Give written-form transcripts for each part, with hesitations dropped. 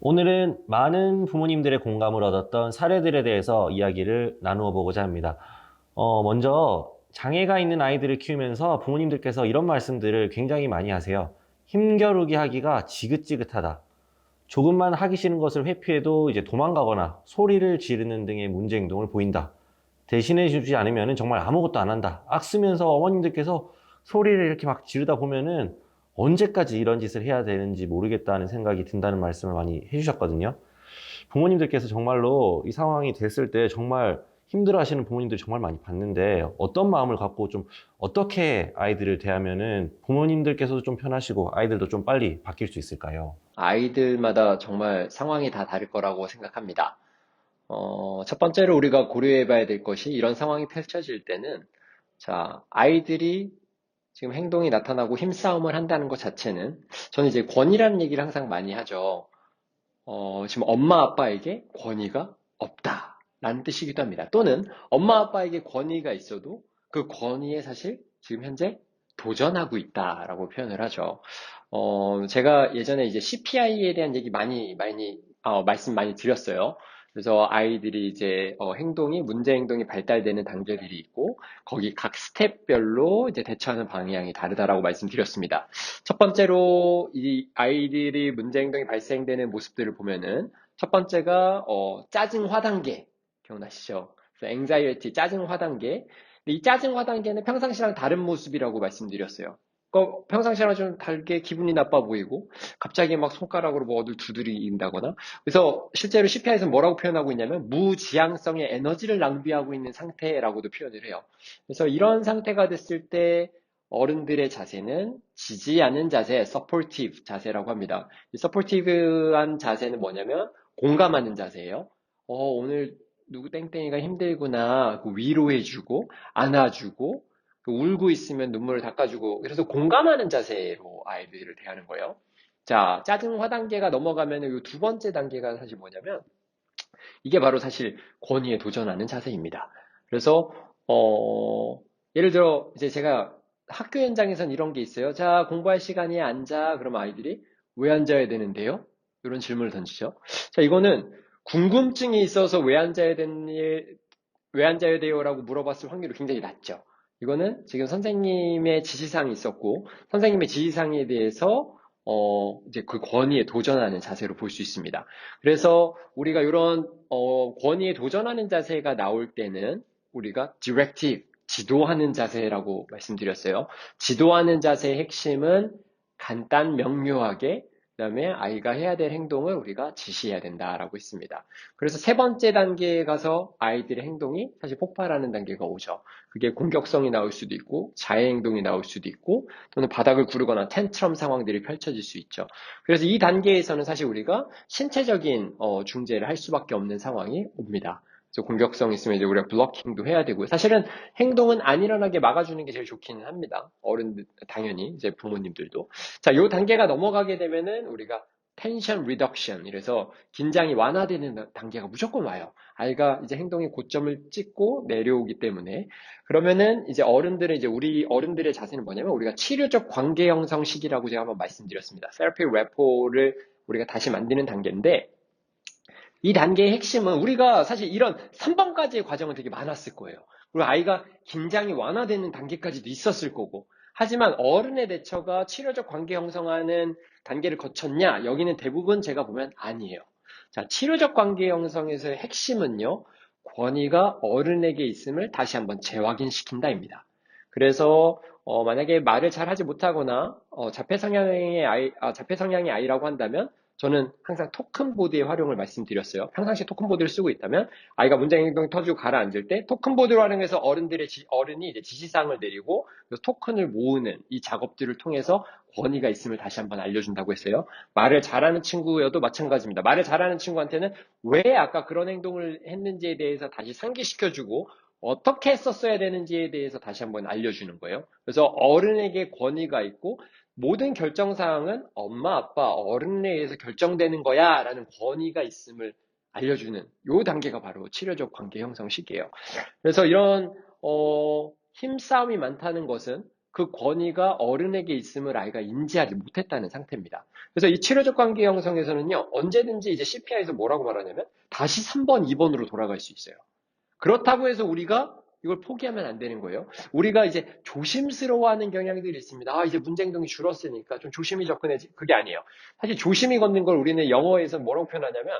오늘은 많은 부모님들의 공감을 얻었던 사례들에 대해서 이야기를 나누어 보고자 합니다. 먼저 장애가 있는 아이들을 키우면서 부모님들께서 이런 말씀들을 굉장히 많이 하세요. 힘겨루기 하기가 지긋지긋하다. 조금만 하기 싫은 것을 회피해도 이제 도망가거나 소리를 지르는 등의 문제 행동을 보인다. 대신해 주지 않으면 정말 아무것도 안 한다. 악쓰면서 어머님들께서 소리를 이렇게 막 지르다 보면은 언제까지 이런 짓을 해야 되는지 모르겠다는 생각이 든다는 말씀을 많이 해주셨거든요. 부모님들께서 정말로 이 상황이 됐을 때 정말 힘들어 하시는 부모님들 정말 많이 봤는데 어떤 마음을 갖고 좀 어떻게 아이들을 대하면은 부모님들께서도 좀 편하시고 아이들도 좀 빨리 바뀔 수 있을까요? 아이들마다 정말 상황이 다 다를 거라고 생각합니다. 첫 번째로 우리가 고려해 봐야 될 것이 이런 상황이 펼쳐질 때는, 자, 아이들이 지금 행동이 나타나고 힘싸움을 한다는 것 자체는, 저는 이제 권위라는 얘기를 항상 많이 하죠. 지금 엄마 아빠에게 권위가 없다라는 뜻이기도 합니다. 또는 엄마 아빠에게 권위가 있어도 그 권위에 사실 지금 현재 도전하고 있다라고 표현을 하죠. 제가 예전에 이제 CPI에 대한 얘기 말씀 많이 드렸어요. 그래서 아이들이 이제 문제 행동이 발달되는 단계들이 있고, 거기 각 스텝별로 이제 대처하는 방향이 다르다라고 말씀드렸습니다. 첫 번째로 이 아이들이 문제 행동이 발생되는 모습들을 보면은, 첫 번째가 짜증화 단계 기억나시죠? 그래서 anxiety 짜증화 단계. 근데 이 짜증화 단계는 평상시랑 다른 모습이라고 말씀드렸어요. 평상시랑 좀 다르게 기분이 나빠 보이고, 갑자기 막 손가락으로 뭐 어딜 두드린다거나. 그래서 실제로 CPI에서는 뭐라고 표현하고 있냐면 무지향성의 에너지를 낭비하고 있는 상태라고도 표현을 해요. 그래서 이런 상태가 됐을 때 어른들의 자세는 지지하는 자세, supportive 자세라고 합니다. 이 supportive한 자세는 뭐냐면 공감하는 자세예요. 오늘 누구 땡땡이가 힘들구나. 그 위로해주고, 안아주고, 그 울고 있으면 눈물을 닦아주고, 그래서 공감하는 자세로 아이들을 대하는 거예요. 자, 짜증화 단계가 넘어가면 이 두 번째 단계가 사실 뭐냐면, 이게 바로 사실 권위에 도전하는 자세입니다. 그래서 예를 들어 이제 제가 학교 현장에선 이런 게 있어요. 자, 공부할 시간에 앉아. 그럼 아이들이 왜 앉아야 되는데요? 이런 질문을 던지죠. 자, 이거는 궁금증이 있어서 왜 앉아야 돼요라고 물어봤을 확률이 굉장히 낮죠. 이거는 지금 선생님의 지시사항이 있었고, 선생님의 지시사항에 대해서 이제 그 권위에 도전하는 자세로 볼 수 있습니다. 그래서 우리가 이런 권위에 도전하는 자세가 나올 때는 우리가 directive, 지도하는 자세라고 말씀드렸어요. 지도하는 자세의 핵심은 간단 명료하게, 그다음에 아이가 해야 될 행동을 우리가 지시해야 된다라고 했습니다. 그래서 세 번째 단계에 가서 아이들의 행동이 사실 폭발하는 단계가 오죠. 그게 공격성이 나올 수도 있고, 자해 행동이 나올 수도 있고, 또는 바닥을 구르거나 텐트럼 상황들이 펼쳐질 수 있죠. 그래서 이 단계에서는 사실 우리가 신체적인 중재를 할 수밖에 없는 상황이 옵니다. 그래서 공격성 있으면 이제 우리가 블로킹도 해야 되고요. 사실은 행동은 안 일어나게 막아주는 게 제일 좋기는 합니다. 어른들, 당연히 이제 부모님들도. 자, 요 단계가 넘어가게 되면은 우리가 텐션 리덕션, 이래서 긴장이 완화되는 단계가 무조건 와요. 아이가 이제 행동의 고점을 찍고 내려오기 때문에. 그러면은 이제 우리 어른들의 자세는 뭐냐면 우리가 치료적 관계 형성 시기라고 제가 한번 말씀드렸습니다. 세라피 레포를 우리가 다시 만드는 단계인데, 이 단계의 핵심은 우리가 사실 이런 3번까지의 과정은 되게 많았을 거예요. 그리고 아이가 긴장이 완화되는 단계까지도 있었을 거고. 하지만 어른의 대처가 치료적 관계 형성하는 단계를 거쳤냐? 여기는 대부분 제가 보면 아니에요. 자, 치료적 관계 형성에서의 핵심은요, 권위가 어른에게 있음을 다시 한번 재확인시킨다입니다. 그래서 만약에 말을 잘 하지 못하거나 자폐 성향의 아이라고 한다면, 저는 항상 토큰보드의 활용을 말씀드렸어요. 평상시에 토큰보드를 쓰고 있다면 아이가 문제 행동이 터지고 가라앉을 때 토큰보드를 활용해서 어른이 이제 지시사항을 내리고 토큰을 모으는 이 작업들을 통해서 권위가 있음을 다시 한번 알려준다고 했어요. 말을 잘하는 친구여도 마찬가지입니다. 말을 잘하는 친구한테는 왜 아까 그런 행동을 했는지에 대해서 다시 상기시켜주고, 어떻게 했었어야 되는지에 대해서 다시 한번 알려주는 거예요. 그래서 어른에게 권위가 있고, 모든 결정사항은 엄마, 아빠, 어른에 의해서 결정되는 거야 라는 권위가 있음을 알려주는 요 단계가 바로 치료적 관계 형성 시기예요. 그래서 이런 힘싸움이 많다는 것은 그 권위가 어른에게 있음을 아이가 인지하지 못했다는 상태입니다. 그래서 이 치료적 관계 형성에서는요, 언제든지 이제 CPI에서 뭐라고 말하냐면 다시 3번, 2번으로 돌아갈 수 있어요. 그렇다고 해서 우리가 이걸 포기하면 안 되는 거예요. 우리가 이제 조심스러워하는 경향들이 있습니다. 아, 이제 문제 행동이 줄었으니까 좀 조심히 접근해야지. 그게 아니에요. 사실 조심히 걷는 걸 우리는 영어에서 뭐라고 표현하냐면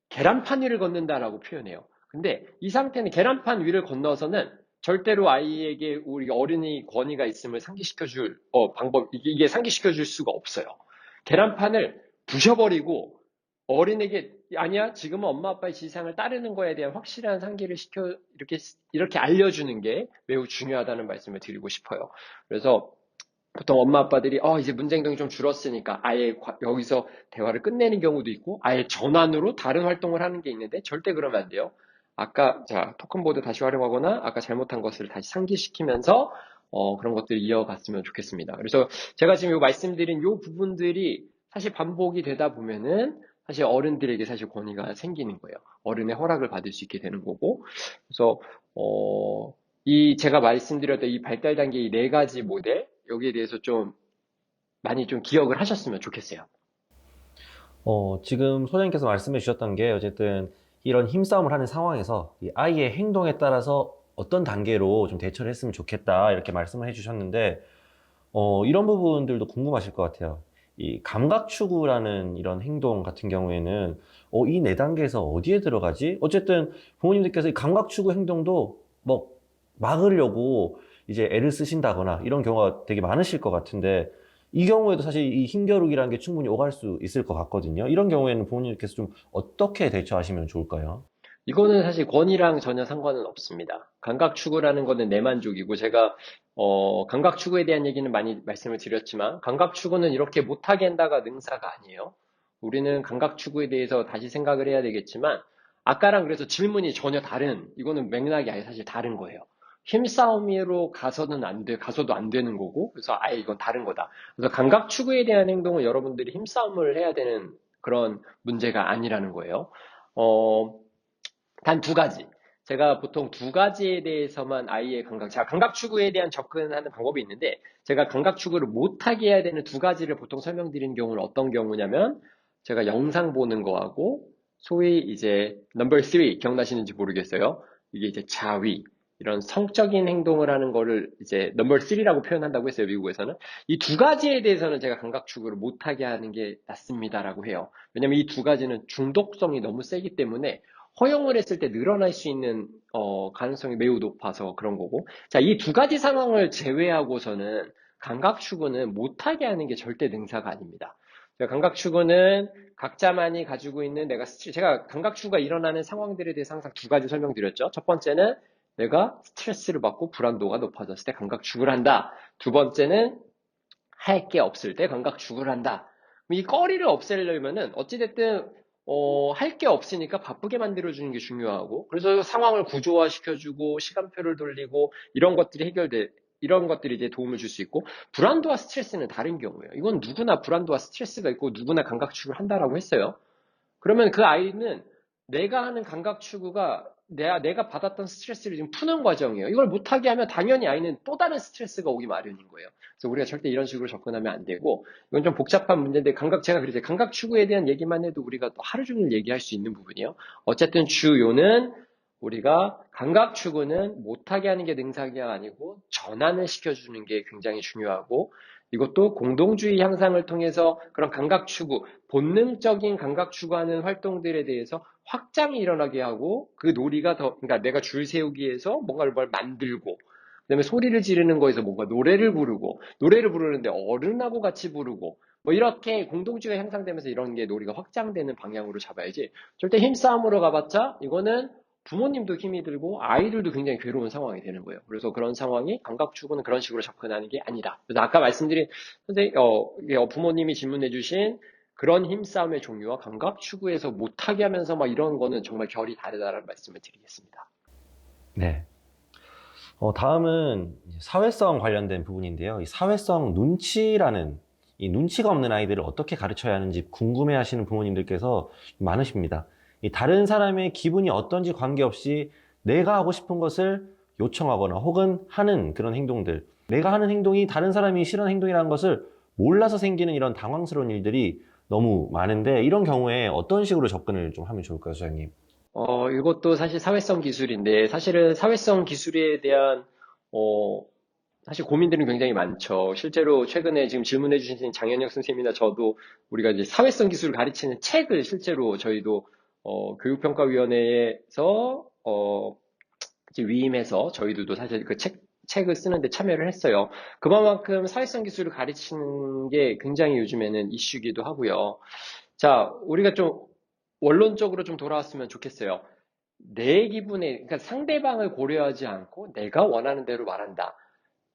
계란판 위를 걷는다라고 표현해요. 근데 이 상태는 계란판 위를 건너서는 절대로 아이에게 우리 어른이 권위가 있음을 상기시켜줄 방법, 이게 상기시켜줄 수가 없어요. 계란판을 부셔버리고 어린에게 아니야 지금은 엄마 아빠의 지시사항을 따르는 거에 대한 확실한 상기를 시켜 이렇게 알려주는 게 매우 중요하다는 말씀을 드리고 싶어요. 그래서 보통 엄마 아빠들이 이제 문제 행동이 좀 줄었으니까 아예 여기서 대화를 끝내는 경우도 있고 아예 전환으로 다른 활동을 하는 게 있는데 절대 그러면 안 돼요. 아까 자 토큰보드 다시 활용하거나 아까 잘못한 것을 다시 상기시키면서 그런 것들을 이어갔으면 좋겠습니다. 그래서 제가 지금 요 말씀드린 요 부분들이 사실 반복이 되다 보면은 사실 어른들에게 사실 권위가 생기는 거예요. 어른의 허락을 받을 수 있게 되는 거고. 그래서 이 제가 말씀드렸던 이 발달 단계 이 네 가지 모델 여기에 대해서 좀 많이 좀 기억을 하셨으면 좋겠어요. 지금 소장님께서 말씀해 주셨던 게 어쨌든 이런 힘싸움을 하는 상황에서 이 아이의 행동에 따라서 어떤 단계로 좀 대처를 했으면 좋겠다 이렇게 말씀을 해주셨는데 이런 부분들도 궁금하실 것 같아요. 이 감각추구라는 이런 행동 같은 경우에는 이 네 단계에서 어디에 들어가지? 어쨌든 부모님들께서 이 감각추구 행동도 뭐 막으려고 이제 애를 쓰신다거나 이런 경우가 되게 많으실 것 같은데 이 경우에도 사실 이 힘겨루기라는 게 충분히 오갈 수 있을 것 같거든요. 이런 경우에는 부모님께서 좀 어떻게 대처하시면 좋을까요? 이거는 사실 권위랑 전혀 상관은 없습니다. 감각 추구라는 거는 내 만족이고 제가 감각 추구에 대한 얘기는 많이 말씀을 드렸지만 감각 추구는 이렇게 못하게 한다가 능사가 아니에요. 우리는 감각 추구에 대해서 다시 생각을 해야 되겠지만 아까랑 그래서 질문이 전혀 다른 이거는 맥락이 아예 사실 다른 거예요. 힘싸움으로 가서는 안 돼, 가서도 안 되는 거고 그래서 아예 이건 다른 거다. 그래서 감각 추구에 대한 행동은 여러분들이 힘싸움을 해야 되는 그런 문제가 아니라는 거예요. 단 두 가지. 제가 보통 두 가지에 대해서만 아이의 제가 감각 추구에 대한 접근하는 방법이 있는데, 제가 감각 추구를 못하게 해야 되는 두 가지를 보통 설명드리는 경우는 어떤 경우냐면, 제가 영상 보는 거하고, 소위 이제, 넘버 3, 기억나시는지 모르겠어요. 이게 이제 자위, 이런 성적인 행동을 하는 거를 이제 넘버 3라고 표현한다고 했어요, 미국에서는. 이 두 가지에 대해서는 제가 감각 추구를 못하게 하는 게 낫습니다라고 해요. 왜냐면 이 두 가지는 중독성이 너무 세기 때문에 허용을 했을 때 늘어날 수 있는 가능성이 매우 높아서 그런 거고. 자, 이 두 가지 상황을 제외하고서는 감각 추구는 못하게 하는 게 절대 능사가 아닙니다. 감각 추구는 각자만이 가지고 있는 제가 감각 추구가 일어나는 상황들에 대해서 항상 두 가지 설명드렸죠. 첫 번째는 내가 스트레스를 받고 불안도가 높아졌을 때 감각 추구를 한다. 두 번째는 할 게 없을 때 감각 추구를 한다. 이 꺼리를 없애려면은 어찌됐든 할 게 없으니까 바쁘게 만들어주는 게 중요하고, 그래서 상황을 구조화시켜주고, 시간표를 돌리고, 이런 것들이 이제 도움을 줄 수 있고, 불안도와 스트레스는 다른 경우예요. 이건 누구나 불안도와 스트레스가 있고, 누구나 감각추구를 한다라고 했어요. 그러면 그 아이는 내가 하는 감각 추구가 내가 받았던 스트레스를 지금 푸는 과정이에요. 이걸 못하게 하면 당연히 아이는 또 다른 스트레스가 오기 마련인 거예요. 그래서 우리가 절대 이런 식으로 접근하면 안 되고, 이건 좀 복잡한 문제인데, 제가 그랬어요. 감각 추구에 대한 얘기만 해도 우리가 또 하루 종일 얘기할 수 있는 부분이에요. 어쨌든 주요는 우리가 감각 추구는 못하게 하는 게 능사가 아니고 전환을 시켜주는 게 굉장히 중요하고, 이것도 공동주의 향상을 통해서 그런 감각 추구, 본능적인 감각 추구하는 활동들에 대해서 확장이 일어나게 하고 그 놀이가 그러니까 내가 줄 세우기에서 뭔가를 뭘 만들고 그다음에 소리를 지르는 거에서 뭔가 노래를 부르는데 어른하고 같이 부르고 뭐 이렇게 공동주의가 향상되면서 이런 게 놀이가 확장되는 방향으로 잡아야지 절대 힘싸움으로 가봤자 이거는 부모님도 힘이 들고 아이들도 굉장히 괴로운 상황이 되는 거예요. 그래서 그런 상황이 감각 추구는 그런 식으로 접근하는 게 아니다. 그래서 아까 말씀드린 선생님, 부모님이 질문해 주신 그런 힘싸움의 종류와 감각 추구에서 못하게 하면서 막 이런 거는 정말 결이 다르다는 말씀을 드리겠습니다. 네. 다음은 사회성 관련된 부분인데요. 이 사회성 눈치라는 이 눈치가 없는 아이들을 어떻게 가르쳐야 하는지 궁금해 하시는 부모님들께서 많으십니다. 이 다른 사람의 기분이 어떤지 관계없이 내가 하고 싶은 것을 요청하거나 혹은 하는 그런 행동들. 내가 하는 행동이 다른 사람이 싫어하는 행동이라는 것을 몰라서 생기는 이런 당황스러운 일들이 너무 많은데 이런 경우에 어떤 식으로 접근을 좀 하면 좋을까요, 소장님? 이것도 사실 사회성 기술인데, 사실은 사회성 기술에 대한, 어, 사실 고민들은 굉장히 많죠. 실제로 최근에 지금 질문해 주신 장현혁 선생님이나 저도 우리가 이제 사회성 기술을 가르치는 책을 실제로 저희도, 교육평가위원회에서, 이제 위임해서 저희들도 사실 그 책을 쓰는데 참여를 했어요. 그만큼 사회성 기술을 가르치는 게 굉장히 요즘에는 이슈이기도 하고요. 자, 우리가 좀 원론적으로 좀 돌아왔으면 좋겠어요. 내 기분에, 그러니까 상대방을 고려하지 않고 내가 원하는 대로 말한다.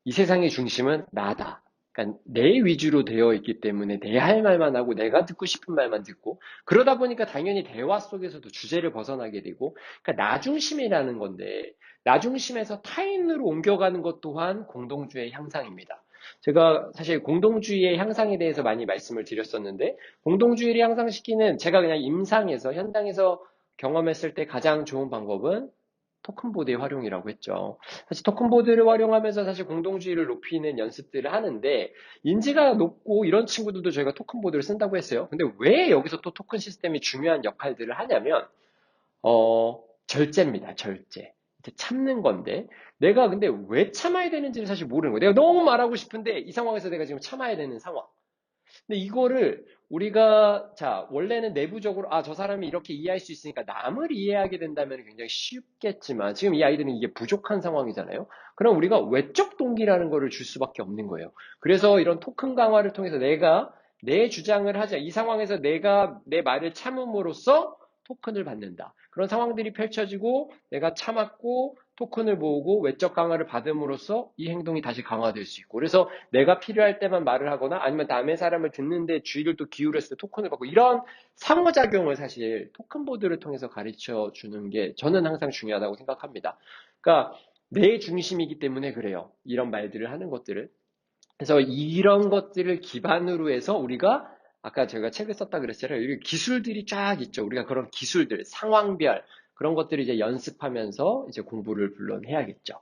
이 세상의 중심은 나다. 그러니까 내 위주로 되어 있기 때문에 내 할 말만 하고 내가 듣고 싶은 말만 듣고 그러다 보니까 당연히 대화 속에서도 주제를 벗어나게 되고 그러니까 나 중심이라는 건데 나 중심에서 타인으로 옮겨가는 것 또한 공동주의 향상입니다. 제가 사실 공동주의의 향상에 대해서 많이 말씀을 드렸었는데 공동주의를 향상시키는 제가 그냥 임상에서 현장에서 경험했을 때 가장 좋은 방법은 토큰보드의 활용이라고 했죠. 사실 토큰보드를 활용하면서 사실 공동주의를 높이는 연습들을 하는데 인지가 높고 이런 친구들도 저희가 토큰보드를 쓴다고 했어요. 근데 왜 여기서 또 토큰 시스템이 중요한 역할들을 하냐면 절제입니다. 절제. 이제 참는 건데 내가 근데 왜 참아야 되는지를 사실 모르는 거예요. 내가 너무 말하고 싶은데 이 상황에서 내가 지금 참아야 되는 상황. 근데 이거를 우리가 자 원래는 내부적으로 저 사람이 이렇게 이해할 수 있으니까 남을 이해하게 된다면 굉장히 쉽겠지만 지금 이 아이들은 이게 부족한 상황이잖아요. 그럼 우리가 외적 동기라는 거를 줄 수밖에 없는 거예요. 그래서 이런 토큰 강화를 통해서 내가 내 주장을 하자. 이 상황에서 내가 내 말을 참음으로써 토큰을 받는다. 그런 상황들이 펼쳐지고 내가 참았고 토큰을 모으고 외적 강화를 받음으로써 이 행동이 다시 강화될 수 있고 그래서 내가 필요할 때만 말을 하거나 아니면 남의 사람을 듣는데 주의를 또 기울였을 때 토큰을 받고 이런 상호작용을 사실 토큰보드를 통해서 가르쳐 주는 게 저는 항상 중요하다고 생각합니다. 그러니까 내 중심이기 때문에 그래요. 이런 말들을 하는 것들을. 그래서 이런 것들을 기반으로 해서 우리가 아까 제가 책을 썼다 그랬잖아요. 여기 기술들이 쫙 있죠. 우리가 그런 기술들, 상황별 그런 것들을 이제 연습하면서 이제 공부를 물론 해야겠죠.